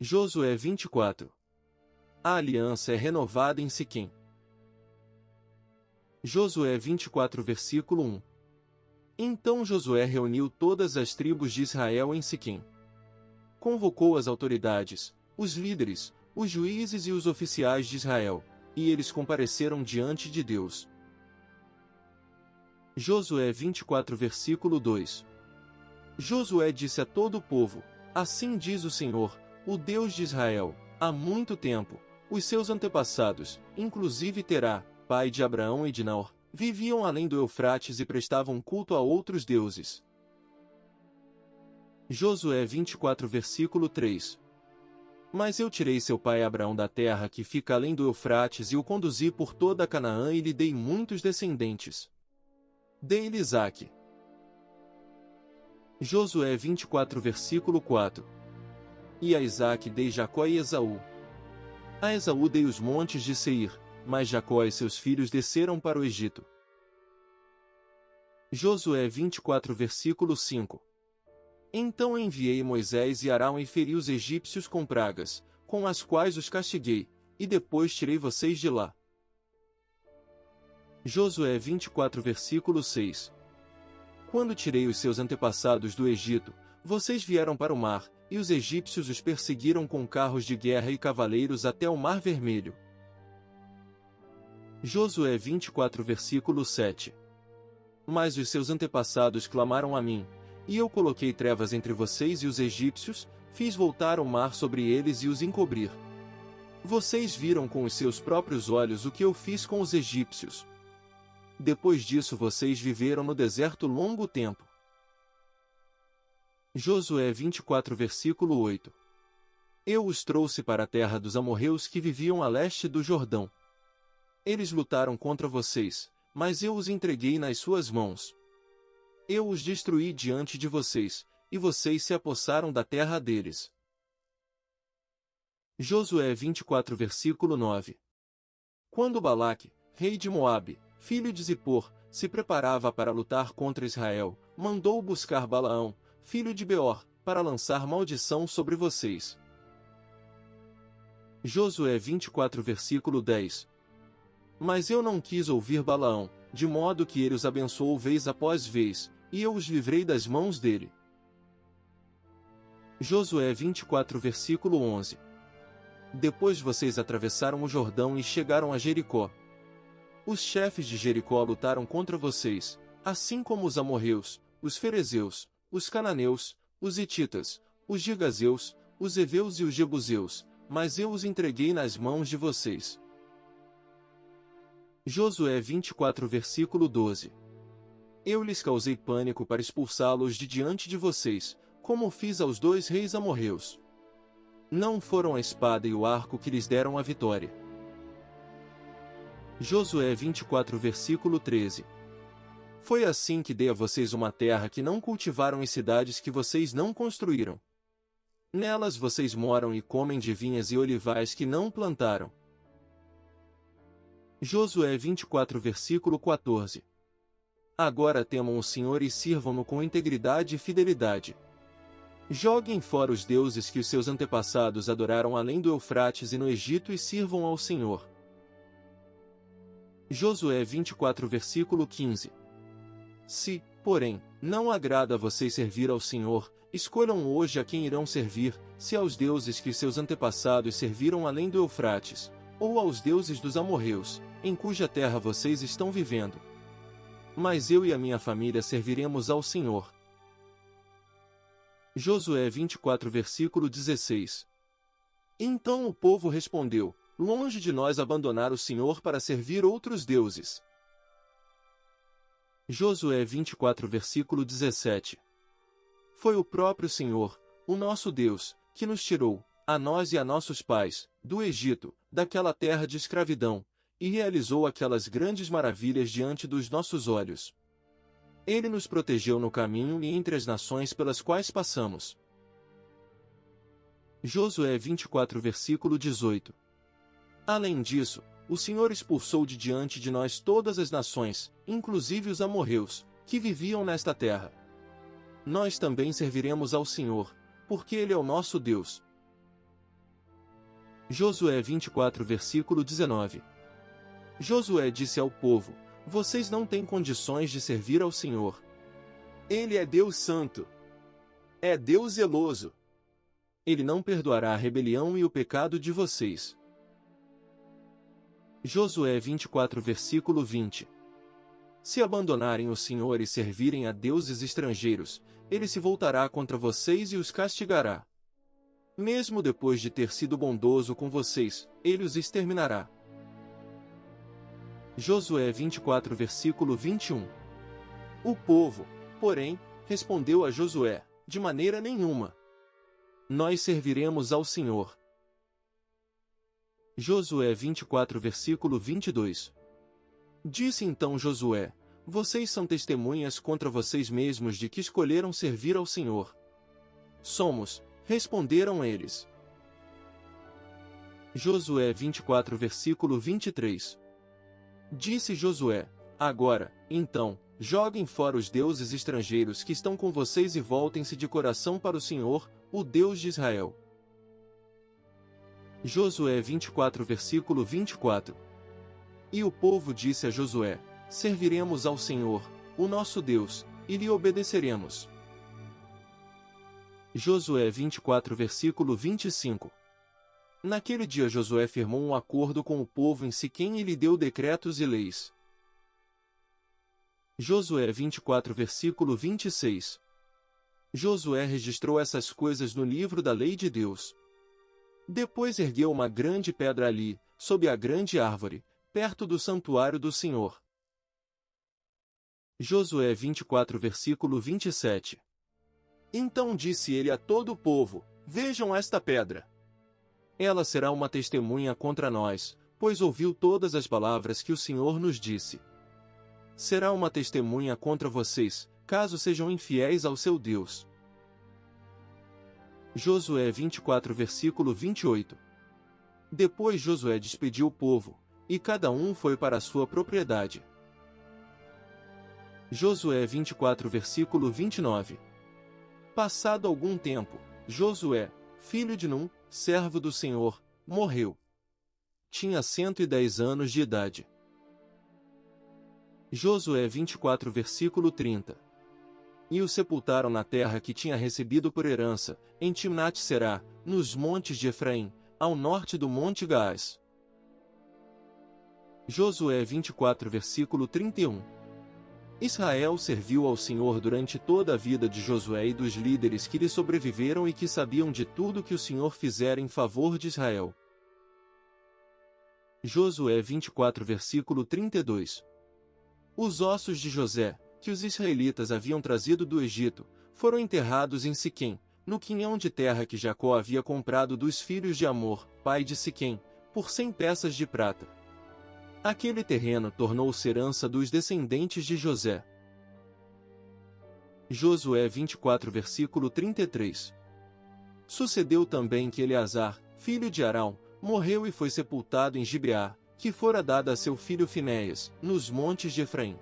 Josué 24. A aliança é renovada em Siquém. Josué 24 versículo 1. Então Josué reuniu todas as tribos de Israel em Siquém. Convocou as autoridades, os líderes, os juízes e os oficiais de Israel, e eles compareceram diante de Deus. Josué 24 versículo 2. Josué disse a todo o povo: Assim diz o Senhor, o Deus de Israel, há muito tempo, os seus antepassados, inclusive Terá, pai de Abraão e de Naor, viviam além do Eufrates e prestavam culto a outros deuses. Josué 24 versículo 3. Mas eu tirei seu pai Abraão da terra que fica além do Eufrates e o conduzi por toda Canaã e lhe dei muitos descendentes. Dei-lhe Isaque. Josué 24 versículo 4. E a Isaque dei Jacó e Esaú. A Esaú dei os montes de Seir, mas Jacó e seus filhos desceram para o Egito. Josué 24 versículo 5. Então enviei Moisés e Arão e feri os egípcios com pragas, com as quais os castiguei, e depois tirei vocês de lá. Josué 24 versículo 6. Quando tirei os seus antepassados do Egito, vocês vieram para o mar, e os egípcios os perseguiram com carros de guerra e cavaleiros até o Mar Vermelho. Josué 24 versículo 7. Mas os seus antepassados clamaram a mim, e eu coloquei trevas entre vocês e os egípcios, fiz voltar o mar sobre eles e os encobrir. Vocês viram com os seus próprios olhos o que eu fiz com os egípcios. Depois disso vocês viveram no deserto longo tempo. Josué 24 versículo 8. Eu os trouxe para a terra dos amorreus que viviam a leste do Jordão. Eles lutaram contra vocês, mas eu os entreguei nas suas mãos. Eu os destruí diante de vocês, e vocês se apossaram da terra deles. Josué 24 versículo 9. Quando Balaque, rei de Moabe, filho de Zippor, se preparava para lutar contra Israel, mandou buscar Balaão, filho de Beor, para lançar maldição sobre vocês. Josué 24 versículo 10. Mas eu não quis ouvir Balaão, de modo que ele os abençoou vez após vez, e eu os livrei das mãos dele. Josué 24 versículo 11. Depois vocês atravessaram o Jordão e chegaram a Jericó. Os chefes de Jericó lutaram contra vocês, assim como os amorreus, os ferezeus, os cananeus, os hititas, os girgazeus, os heveus e os jebuseus, mas eu os entreguei nas mãos de vocês. Josué 24 versículo 12. Eu lhes causei pânico para expulsá-los de diante de vocês, como fiz aos 2 reis amorreus. Não foram a espada e o arco que lhes deram a vitória. Josué 24 versículo 13. Foi assim que dei a vocês uma terra que não cultivaram e cidades que vocês não construíram. Nelas vocês moram e comem de vinhas e olivais que não plantaram. Josué 24 versículo 14. Agora temam o Senhor e sirvam-no com integridade e fidelidade. Joguem fora os deuses que os seus antepassados adoraram além do Eufrates e no Egito e sirvam ao Senhor. Josué 24 versículo 15. Se, porém, não agrada a vocês servir ao Senhor, escolham hoje a quem irão servir, se aos deuses que seus antepassados serviram além do Eufrates, ou aos deuses dos amorreus, em cuja terra vocês estão vivendo. Mas eu e a minha família serviremos ao Senhor. Josué 24 versículo 16. Então o povo respondeu: longe de nós abandonar o Senhor para servir outros deuses. Josué 24 versículo 17. Foi o próprio Senhor, o nosso Deus, que nos tirou, a nós e a nossos pais, do Egito, daquela terra de escravidão, e realizou aquelas grandes maravilhas diante dos nossos olhos. Ele nos protegeu no caminho e entre as nações pelas quais passamos. Josué 24 versículo 18. Além disso, o Senhor expulsou de diante de nós todas as nações, inclusive os amorreus, que viviam nesta terra. Nós também serviremos ao Senhor, porque Ele é o nosso Deus. Josué 24 versículo 19. Josué disse ao povo: vocês não têm condições de servir ao Senhor. Ele é Deus santo. É Deus zeloso. Ele não perdoará a rebelião e o pecado de vocês. Josué 24 versículo 20. Se abandonarem o Senhor e servirem a deuses estrangeiros, ele se voltará contra vocês e os castigará. Mesmo depois de ter sido bondoso com vocês, ele os exterminará. Josué 24 versículo 21. O povo, porém, respondeu a Josué: de maneira nenhuma. Nós serviremos ao Senhor. Josué 24 versículo 22. Disse então Josué: vocês são testemunhas contra vocês mesmos de que escolheram servir ao Senhor. Somos, responderam eles. Josué 24 versículo 23. Disse Josué: agora, então, joguem fora os deuses estrangeiros que estão com vocês e voltem-se de coração para o Senhor, o Deus de Israel. Josué 24 versículo 24. E o povo disse a Josué: serviremos ao Senhor, o nosso Deus, e lhe obedeceremos. Josué 24 versículo 25. Naquele dia Josué firmou um acordo com o povo em Siquém e lhe deu decretos e leis. Josué 24 versículo 26. Josué registrou essas coisas no livro da lei de Deus. Depois ergueu uma grande pedra ali, sob a grande árvore, perto do santuário do Senhor. Josué 24 versículo 27. Então disse ele a todo o povo: vejam esta pedra. Ela será uma testemunha contra nós, pois ouviu todas as palavras que o Senhor nos disse. Será uma testemunha contra vocês, caso sejam infiéis ao seu Deus. Josué 24 versículo 28. Depois Josué despediu o povo, e cada um foi para a sua propriedade. Josué 24 versículo 29. Passado algum tempo, Josué, filho de Num, servo do Senhor, morreu. Tinha 110 anos de idade. Josué 24 versículo 30. E o sepultaram na terra que tinha recebido por herança, em Timnat-Será, nos montes de Efraim, ao norte do monte Gaás. Josué 24 versículo 31. Israel serviu ao Senhor durante toda a vida de Josué e dos líderes que lhe sobreviveram e que sabiam de tudo que o Senhor fizera em favor de Israel. Josué 24 versículo 32. Os ossos de José, que os israelitas haviam trazido do Egito, foram enterrados em Siquém, no quinhão de terra que Jacó havia comprado dos filhos de Amor, pai de Siquém, por 100 peças de prata. Aquele terreno tornou-se herança dos descendentes de José. Josué 24 versículo 33. Sucedeu também que Eleazar, filho de Arão, morreu e foi sepultado em Gibeá, que fora dada a seu filho Finéias, nos montes de Efraim.